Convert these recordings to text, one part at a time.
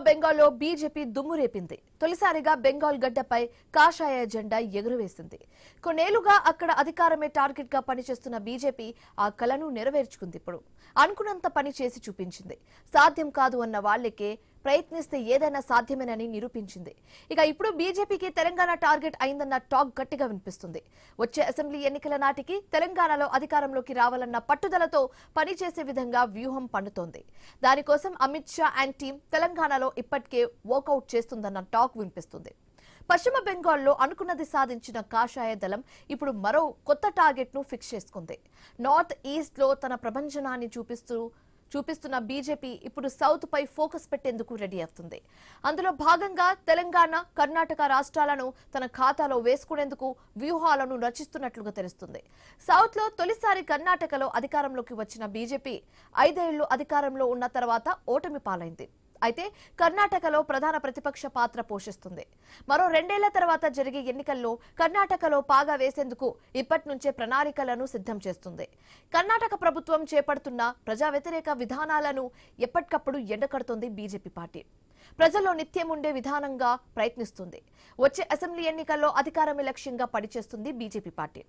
బెంగాల్లో బీజేపీ దుమ్ము రేపింది. తొలిసారిగా బెంగాల్ గడ్డపై కాషాయ జెండా ఎగురవేసింది. కొన్నేళ్లుగా అక్కడ అధికారమే టార్గెట్ గా పనిచేస్తున్న బీజేపీ ఆ కలను నెరవేర్చుకుంది. ఇప్పుడు అనుకున్నంత పని చేసి చూపించింది. సాధ్యం కాదు అన్న వాళ్లకే ప్రయత్నిస్తే ఏదైనా సాధ్యమేనని నిరూపించింది. ఇక ఇప్పుడు బీజేపీకి తెలంగాణ టార్గెట్ అయిందన్న టాక్ గట్టిగా వినిపిస్తుంది. వచ్చే అసెంబ్లీ ఎన్నికల నాటికి తెలంగాణలో అధికారంలోకి రావాలన్న పట్టుదలతో పనిచేసే విధంగా వ్యూహం పన్నుతోంది. దానికోసం అమిత్ షా అండ్ టీం తెలంగాణలో ఇప్పటికే వర్కౌట్ చేస్తుందన్న టాక్ వినిపిస్తుంది. పశ్చిమ బెంగాల్లో అనుకున్నది సాధించిన కాషాయ దళం ఇప్పుడు మరో కొత్త టార్గెట్ ను ఫిక్స్ చేసుకుంది. నార్త్ ఈస్ట్ లో తన ప్రభంజనాన్ని చూపిస్తున్న బీజేపీ ఇప్పుడు సౌత్ పై ఫోకస్ పెట్టేందుకు రెడీ అవుతుంది. అందులో భాగంగా తెలంగాణ, కర్ణాటక రాష్ట్రాలను తన ఖాతాలో వేసుకునేందుకు వ్యూహాలను రచిస్తున్నట్లుగా తెలుస్తుంది. సౌత్ లో తొలిసారి కర్ణాటకలో అధికారంలోకి వచ్చిన బీజేపీ 5 ఏళ్లు అధికారంలో ఉన్న తర్వాత ఓటమి పాలైంది. అయితే కర్ణాటకలో ప్రధాన ప్రతిపక్ష పాత్ర పోషిస్తుంది. మరో 2 ఏళ్ల తర్వాత జరిగే ఎన్నికల్లో కర్ణాటకలో పాగా వేసేందుకు ఇప్పటి నుంచే ప్రణాళికలను సిద్ధం చేస్తుంది. కర్ణాటక ప్రభుత్వం చేపడుతున్న ప్రజా వ్యతిరేక విధానాలను ఎప్పటికప్పుడు ఎండకడుతోంది బీజేపీ పార్టీ. ప్రజల్లో నిత్యం ఉండే విధానంగా ప్రయత్నిస్తుంది. వచ్చే అసెంబ్లీ ఎన్నికల్లో అధికారమే లక్ష్యంగా పనిచేస్తుంది బీజేపీ పార్టీ.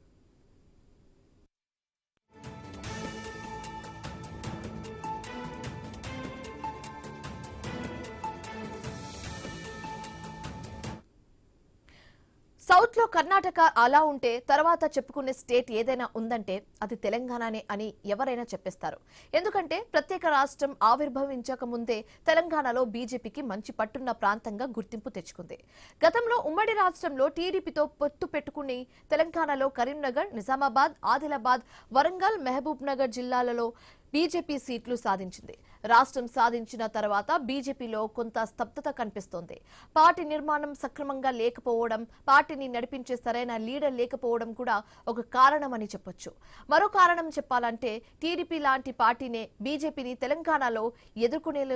సౌత్ లో కర్ణాటక అలా ఉంటే తర్వాత చెప్పుకునే స్టేట్ ఏదైనా ఉందంటే అది తెలంగాణనే అని ఎవరైనా చెప్పేస్తారు. ఎందుకంటే ప్రత్యేక రాష్ట్రం ఆవిర్భవించక ముందే తెలంగాణలో బీజేపీకి మంచి పట్టున్న ప్రాంతంగా గుర్తింపు తెచ్చుకుంది. గతంలో ఉమ్మడి రాష్ట్రంలో టీడీపీతో పొత్తు పెట్టుకుని తెలంగాణలో కరీంనగర్, నిజామాబాద్, ఆదిలాబాద్, వరంగల్, మహబూబ్ నగర్ జిల్లాలలో బీజేపీ సీట్లు సాధించింది. రాష్ట్రం సాధించిన తర్వాత బీజేపీలో కొంత స్తబ్దత కనిపిస్తోంది. పార్టీ నిర్మాణం సక్రమంగా లేకపోవడం, పార్టీని నడిపించే సరైన లీడర్ లేకపోవడం కూడా ఒక కారణమని చెప్పొచ్చు. మరో కారణం చెప్పాలంటే టీడీపీ లాంటి పార్టీనే బీజేపీని తెలంగాణలో ఎదుర్కొనే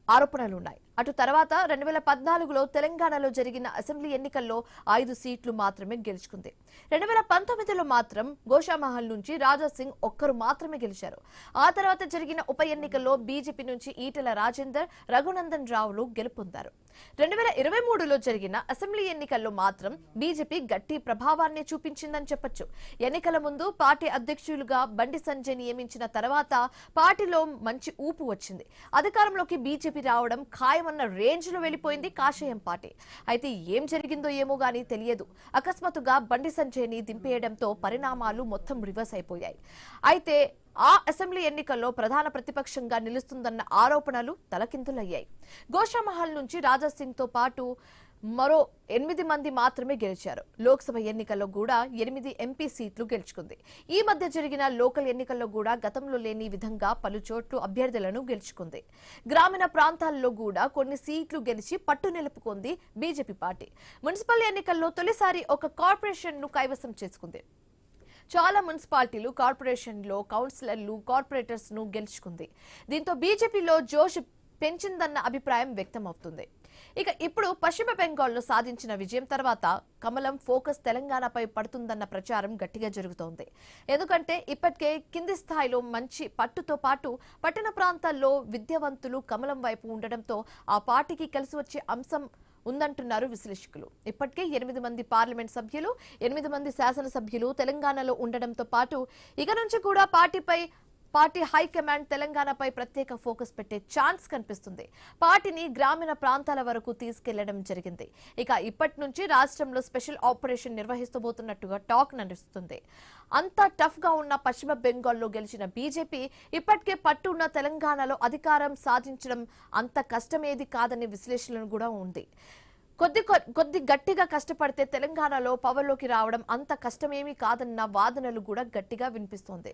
ఆరోపణలున్నాయి. అటు తర్వాత 2014లో తెలంగాణలో జరిగిన అసెంబ్లీ ఎన్నికల్లో 5 సీట్లు మాత్రమే గెలుచుకుంది. 2019లో మాత్రం గోషామహల్ నుంచి రాజాసింగ్ ఒక్కరు మాత్రమే గెలిచారు. ఆ తర్వాత జరిగిన ఉప ఎన్నికల్లో బీజేపీ నుంచి ఈటెల రాజేందర్, రఘునందన్ రావులు గెలుపొందారు. 2023లో జరిగిన అసెంబ్లీ ఎన్నికల్లో మాత్రం బీజేపీ గట్టి ప్రభావాన్ని చూపించిందని చెప్పొచ్చు. ఎన్నికల ముందు పార్టీ అధ్యక్షులుగా బండి సంజయ్ నియమించిన తర్వాత పార్టీలో మంచి ఊపు వచ్చింది. అధికారంలోకి బీజేపీ రావడం ఖాయమన్న రేంజ్ లో వెళ్లిపోయింది కాషాయం పార్టీ. అయితే ఏం జరిగిందో ఏమో గానీ తెలియదు. అకస్మాత్తుగా బండి సంజయ్ ని దింపేయడంతో పరిణామాలు మొత్తం రివర్స్ అయిపోయాయి. అయితే ఆ అసెంబ్లీ ఎన్నికల్లో ప్రధాన ప్రతిపక్షంగా నిలుస్తుందన్న ఆరోపణలు తలకిందులయ్యాయి. గోషామహల్ నుంచి రాజాసింగ్ తో పాటు మరో 8 మంది మాత్రమే గెలిచారు. లోక్సభ ఎన్నికల్లో కూడా 8 ఎంపీ సీట్లు గెలుచుకుంది. ఈ మధ్య జరిగిన లోకల్ ఎన్నికల్లో కూడా గతంలో లేని విధంగా పలు చోట్ల అభ్యర్థులను గెలుచుకుంది. గ్రామీణ ప్రాంతాల్లో కూడా కొన్ని సీట్లు గెలిచి పట్టు నిలుపుకుంది బీజేపీ పార్టీ. మున్సిపల్ ఎన్నికల్లో తొలిసారి ఒక కార్పొరేషన్ ను కైవసం చేసుకుంది. చాలా మున్సిపాలిటీలు, కార్పొరేషన్లో కౌన్సిలర్లు, కార్పొరేటర్స్ ను గెలుచుకుంది. దీంతో బీజేపీలో జోష్ పెంచిందన్న అభిప్రాయం వ్యక్తమవుతుంది. ఇక ఇప్పుడు పశ్చిమ బెంగాల్లో సాధించిన విజయం తర్వాత కమలం ఫోకస్ తెలంగాణపై పడుతుందన్న ప్రచారం గట్టిగా జరుగుతోంది. ఎందుకంటే ఇప్పటికే కింది స్థాయిలో మంచి పట్టుతో పాటు పట్టణ ప్రాంతాల్లో విద్యావంతులు కమలం వైపు ఉండడంతో ఆ పార్టీకి కలిసి వచ్చే అంశం ఉందంటున్నారు విశ్లేషకులు. ఇప్పటికే 8 మంది పార్లమెంట్ సభ్యులు, 8 మంది శాసనసభ్యులు తెలంగాణలో ఉండడంతో పాటు ఇక నుంచి కూడా పార్టీ హైకమాండ్ తెలంగాణపై ప్రత్యేక ఫోకస్ పెట్టే ఛాన్స్ కనిపిస్తుంది. పార్టీని గ్రామీణ ప్రాంతాల వరకు తీసుకెళ్లడం జరిగింది. ఇక ఇప్పటి నుంచి రాష్ట్రంలో స్పెషల్ ఆపరేషన్ నిర్వహిస్తబోతున్నట్టుగా టాక్ నడుస్తుంది. అంత టఫ్ గా ఉన్న పశ్చిమ బెంగాల్లో గెలిచిన బీజేపీ ఇప్పటికే పట్టు ఉన్న తెలంగాణలో అధికారం సాధించడం అంత కష్టమేది కాదనే విశ్లేషణ కూడా ఉంది. కొద్ది గట్టిగా కష్టపడితే తెలంగాణలో పవర్లోకి రావడం అంత కష్టమేమీ కాదన్న వాదనలు కూడా గట్టిగా వినిపిస్తోంది.